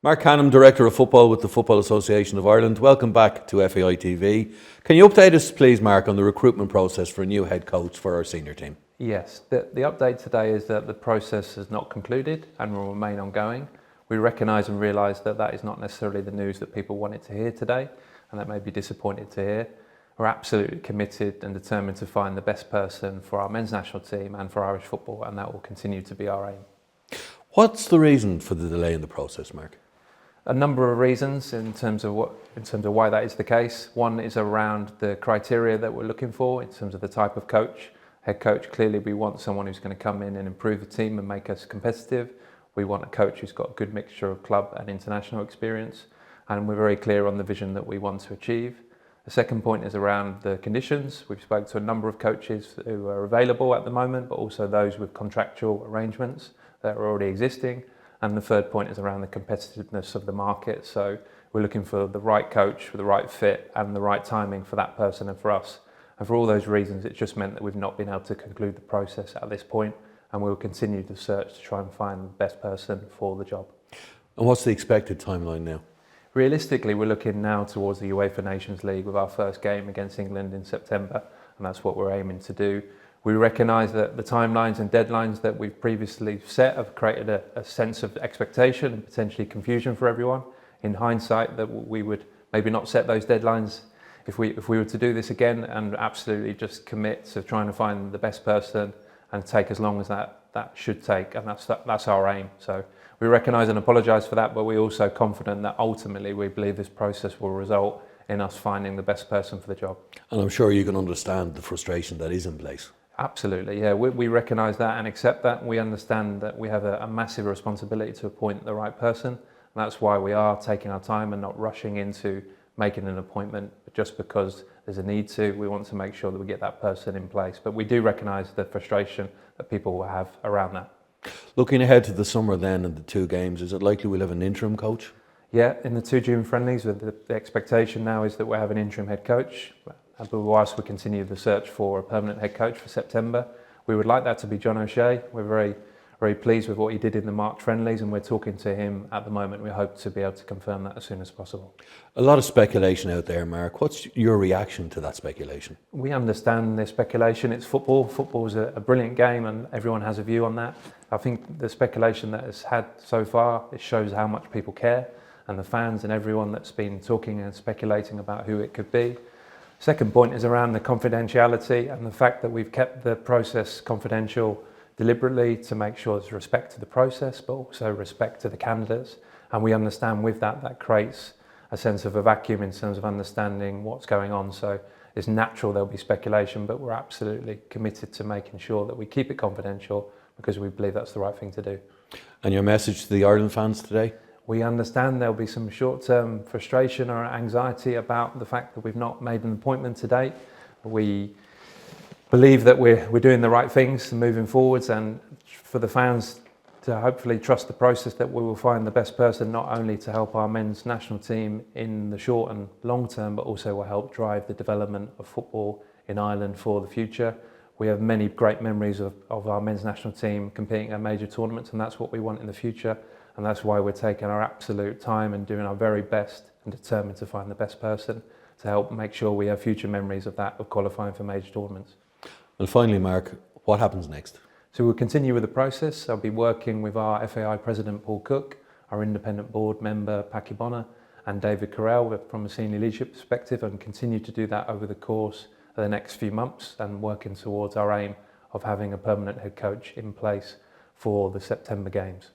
Marc Canham, Director of Football with the Football Association of Ireland. Welcome back to FAI TV. Can you update us, please, Marc, on the recruitment process for a new head coach for our senior team? Yes, the update today is that the process has not concluded and will remain ongoing. We recognise and realise that that is not necessarily the news that people wanted to hear today, and that may be disappointed to hear. We're absolutely committed and determined to find the best person for our men's national team and for Irish football, and that will continue to be our aim. What's the reason for the delay in the process, Marc? A number of reasons in terms of why that is the case. One is around the criteria that we're looking for in terms of the type of coach. Head coach, clearly we want someone who's going to come in and improve the team and make us competitive. We want a coach who's got a good mixture of club and international experience, and we're very clear on the vision that we want to achieve. The second point is around the conditions. We've spoken to a number of coaches who are available at the moment, but also those with contractual arrangements that are already existing. And the third point is around the competitiveness of the market. So we're looking for the right coach with the right fit and the right timing for that person and for us. And for all those reasons, it's just meant that we've not been able to conclude the process at this point, and we'll continue the search to try and find the best person for the job. And what's the expected timeline now? Realistically, we're looking now towards the UEFA Nations League with our first game against England in September, and that's what we're aiming to do. We recognise that the timelines and deadlines that we've previously set have created a sense of expectation and potentially confusion for everyone. In hindsight, that we would maybe not set those deadlines if we were to do this again, and absolutely just commit to trying to find the best person and take as long as that should take, and that's our aim. So we recognise and apologise for that, but we're also confident that ultimately we believe this process will result in us finding the best person for the job. And I'm sure you can understand the frustration that is in place. Absolutely, yeah. We recognise that and accept that. We understand that we have a massive responsibility to appoint the right person. And that's why we are taking our time and not rushing into making an appointment just because there's a need to. We want to make sure that we get that person in place. But we do recognise the frustration that people will have around that. Looking ahead to the summer then and the two games, is it likely we'll have an interim coach? Yeah, in the 2 June friendlies, the expectation now is that we'll have an interim head coach. But whilst we continue the search for a permanent head coach for September, we would like that to be John O'Shea. We're very, very pleased with what he did in the March friendlies, and we're talking to him at the moment. We hope to be able to confirm that as soon as possible. A lot of speculation out there, Marc. What's your reaction to that speculation? We understand the speculation. It's football. Football is a brilliant game, and everyone has a view on that. I think the speculation that it's had so far, it shows how much people care, and the fans and everyone that's been talking and speculating about who it could be. Second point is around the confidentiality and the fact that we've kept the process confidential deliberately to make sure there's respect to the process, but also respect to the candidates. And we understand with that creates a sense of a vacuum in terms of understanding what's going on. So it's natural there'll be speculation, but we're absolutely committed to making sure that we keep it confidential because we believe that's the right thing to do. And your message to the Ireland fans today? We understand there'll be some short-term frustration or anxiety about the fact that we've not made an appointment to date. We believe that we're doing the right things and moving forwards, and for the fans to hopefully trust the process that we will find the best person, not only to help our men's national team in the short and long term, but also will help drive the development of football in Ireland for the future. We have many great memories of our men's national team competing at major tournaments, and that's what we want in the future. And that's why we're taking our absolute time and doing our very best and determined to find the best person to help make sure we have future memories of that, of qualifying for major tournaments. And finally, Marc, what happens next? So we'll continue with the process. I'll be working with our FAI President Paul Cook, our independent board member Paki Bonner, and David Carell from a senior leadership perspective, and continue to do that over the course of the next few months and working towards our aim of having a permanent head coach in place for the September games.